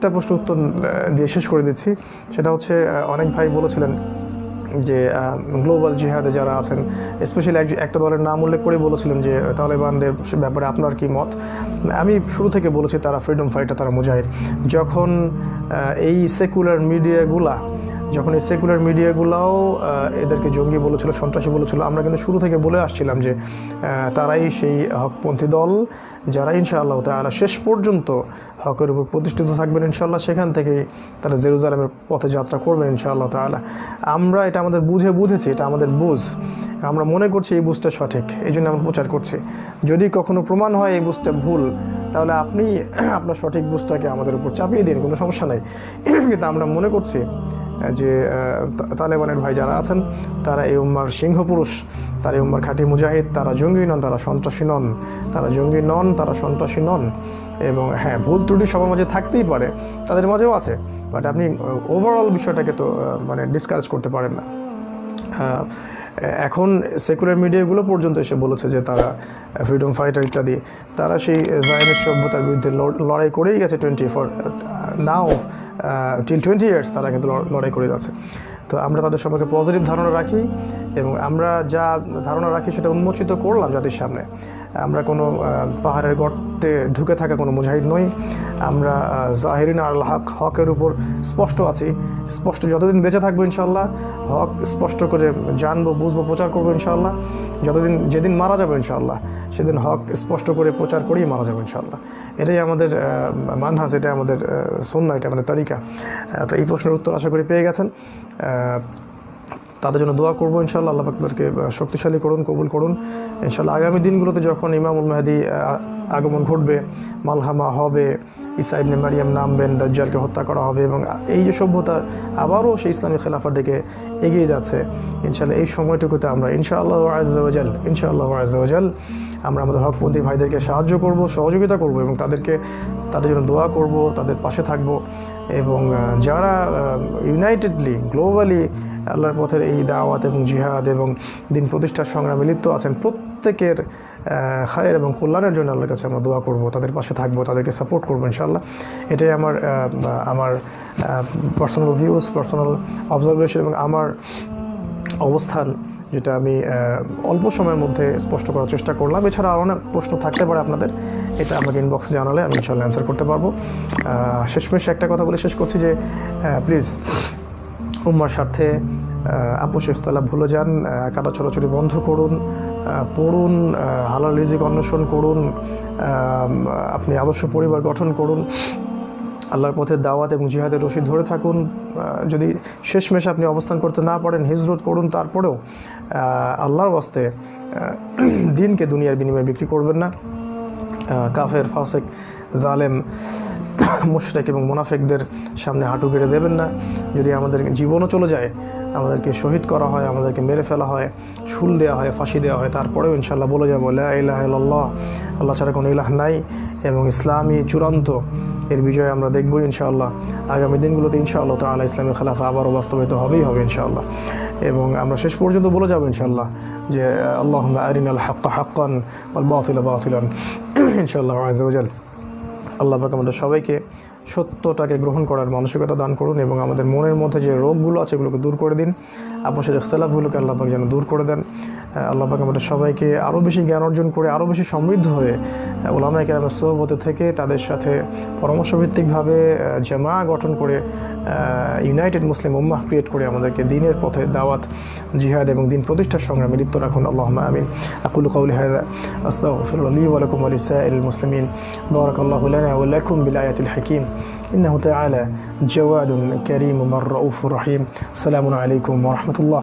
একটা প্রশ্ন উত্তর দিয়ে শেষ করে দিচ্ছি। সেটা হচ্ছে অনেক ভাই বলেছিলেন যে গ্লোবাল জিহাদে যারা আছেন, স্পেশালি একটা দলের নাম উল্লেখ করে বলেছিলেন যে তালেবানদের ব্যাপারে আপনার কি মত। আমি শুরু থেকে বলেছি তারা ফ্রিডম ফাইটার, তারা মুজাহিদ। যখন এই সেকুলার মিডিয়াগুলাও এদেরকে জঙ্গি বলেছিল, সন্ত্রাসী বলেছিল, আমরা কিন্তু শুরু থেকে বলে আসছিলাম যে তারাই সেই হকপন্থী দল যারা ইনশাআল্লাহ তাআলা শেষ পর্যন্ত হকের উপর প্রতিষ্ঠিত থাকবেন ইনশাআল্লাহ। সেখান থেকেই তারা জেরুজালেমের পথে যাত্রা করবেন ইনশাআল্লাহ তাআলা। আমরা এটা আমাদের বুঝেছি, এটা আমাদের বুঝ, আমরা মনে করছি এই বুঝটা সঠিক, এই জন্য আমরা প্রচার করছি। যদি কখনো প্রমাণ হয় এই বুঝটা ভুল, তাহলে আপনি আপনার সঠিক বুঝটাকে আমাদের উপর চাপিয়ে দিন, কোনো সমস্যা নাই। কিন্তু আমরা মনে করছি যে তালেবানের ভাই যারা আছেন তারা এই উম্মার সিংহপুরুষ, তারা এই উম্মার খাঁটি মুজাহিদ, তারা জঙ্গি নন, তারা সন্ত্রাসী নন, তারা সন্ত্রাসী নন। এবং হ্যাঁ, ভুল ত্রুটি সবার মাঝে থাকতেই পারে, তাদের মাঝেও আছে, বাট আপনি ওভারঅল বিষয়টাকে তো মানে ডিসকারেজ করতে পারেন না। এখন সেকুলার মিডিয়াগুলো পর্যন্ত এসে বলেছে যে তারা ফ্রিডম ফাইটার ইত্যাদি, তারা সেই জায়নের সভ্যতার বিরুদ্ধে লড়াই করেই গেছে 20 years তারা কিন্তু লড়াই করে যাচ্ছে। তো আমরা তাদের সম্পর্কে পজিটিভ ধারণা রাখি, এবং আমরা যা ধারণা রাখি সেটা উন্মোচিত করলাম জাতির সামনে। আমরা কোনো পাহাড়ের গর্তে ঢুকে থাকা কোনো মুজাহিদ নই। আমরা জাহিরিন আল হক, হকের উপর স্পষ্ট আছি, স্পষ্ট যতদিন বেঁচে থাকবো ইনশাআল্লাহ হক স্পষ্ট করে জানবো, বুঝবো, প্রচার করবো ইনশাআল্লাহ। যেদিন মারা যাবো ইনশাআল্লাহ সেদিন হক স্পষ্ট করে প্রচার করেই মারা যাবো ইনশাআল্লাহ। এটাই আমাদের মানহাজ, এটা আমাদের সুন্নাহ, এটা আমাদের তরিকা। তো এই প্রশ্নের উত্তর আশা করি পেয়ে গেছেন। তাদের জন্য দোয়া করবো ইনশাআল্লাহ, আল্লাহ পাক তাদেরকে শক্তিশালী করুন, কবুল করুন ইনশাআল্লাহ। আগামী দিনগুলোতে যখন ইমামুল মেহেদী আগমন ঘটবে, মালহামা হবে, ঈসা ইবনে মারিয়াম নামবেন, দাজ্জালকে হত্যা করা হবে, এবং এই যে সভ্যতা আবারও সেই ইসলামী খেলাফার দিকে এগিয়ে যাচ্ছে ইনশাআল্লাহ, এই সময়টুকুতে আমরা ইনশাআল্লাহ আযজা ওয়া জাল আমরা আমাদের হকপন্থী ভাইদেরকে সাহায্য করব, সহযোগিতা করব, এবং তাদের জন্য দোয়া করব, তাদের পাশে থাকব। এবং যারা ইউনাইটেডলি গ্লোবালি আল্লাহর পথের এই দাওয়াত এবং জিহাদ এবং দিন প্রতিষ্ঠার সংগ্রামে লিপ্ত আছেন, প্রত্যেকের খায়ের এবং কল্যাণের জন্য আল্লাহর কাছে আমরা দোয়া করব, তাদের পাশে থাকবো, তাদেরকে সাপোর্ট করবো ইনশাআল্লাহ। এটাই আমার পার্সোনাল ভিউজ, পার্সোনাল অবজারভেশন এবং আমার অবস্থান, যেটা আমি অল্প সময়ের মধ্যে স্পষ্ট করার চেষ্টা করলাম। এছাড়া আরও অনেক প্রশ্ন থাকতে পারে আপনাদের, এটা আমাকে ইনবক্সে জানালে আমি ইনশাআল্লাহ অ্যান্সার করতে পারবো। শেষমেশ একটা কথা বলে শেষ করছি যে প্লিজ উম্মার স্বার্থে আপোষ ইখতিলাফ ভুলে যান, কাদা ছড়াছড়ি বন্ধ করুন, পড়ুন, হালাল রিজিক অন্বেষণ করুন, আপনি আদর্শ পরিবার গঠন করুন, আল্লাহর পথে দাওয়াত এবং জিহাদের রশি ধরে থাকুন। যদি শেষমেশ আপনি অবস্থান করতে না পারেন, হিজরত করুন, তারপরেও আল্লাহর ওয়াস্তে দিনকে দুনিয়ার বিনিময়ে বিক্রি করবেন না। কাফের, ফাসেক, জালেম, মুশরিক এবং মুনাফিকদের সামনে হাঁটু গেড়ে দেবেন না। যদি আমাদের জীবনও চলে যায়, আমাদেরকে শহীদ করা হয়, আমাদেরকে মেরে ফেলা হয়, শুল দেওয়া হয়, ফাঁসি দেওয়া হয়, তারপরেও ইনশাআল্লাহ বলে যাবো লা ইলাহা ইল্লাল্লাহ, আল্লাহ ছাড়া কোনো ইলাহ নাই, এবং ইসলামই চূড়ান্ত, এর বিজয় আমরা দেখবো ইনশাআল্লাহ। আগামী দিনগুলোতে ইনশাআল্লাহ তাআলা ইসলামী খেলাফা আবারও বাস্তবায়িত হবে ইনশাআল্লাহ। এবং আমরা শেষ পর্যন্ত বলে যাবো ইনশাআল্লাহ যে আল্লাহুম্মা আরিনাল হাক্কা হাক্কান ওয়াল বাতিলা বাতিলান ইনশাআল্লাহ আযজা ওয়া জাল। আল্লাহ পাক আমাদের সবাইকে সত্যটাকে গ্রহণ করার মানসিকতা দান করুন, এবং আমাদের মনের মধ্যে যে রোগগুলো আছে এগুলোকে দূর করে দিন, আপোষের ইখতিলাফগুলোকে আল্লাহ পাক যেন দূর করে দেন। আল্লাহ পাক আমাদের সবাইকে আরও বেশি জ্ঞান অর্জন করে, আরও বেশি সমৃদ্ধ হয়ে উলামায়ে কেরামের সোহবতে থেকে তাদের সাথে পরামর্শভিত্তিকভাবে জামা গঠন করে ইউনাইটেড মুসলিম উম্মাহ ক্রিয়েট করে আমাদেরকে দিনের পথে দাওয়াত, জিহাদ এবং দিন প্রতিষ্ঠার সংগ্রামে লিপ্ত রাখুন। আল্লাহুম্মা আমিন। আকুলু কাউলি হাযা আস্তাগফিরুল্লাহ লি ওয়া লাকুম ওয়া লিসাইরিল মুসলিমিন। বারাকাল্লাহু লানা ওয়া লাকুম বিল আয়াতিল হাকীম। ইন্নাহু তাআলা জাওয়াদুন কারীমুন রাউফুর রহিম। আসসালামু আলাইকুম ওয়া রাহমাতুল্লাহ।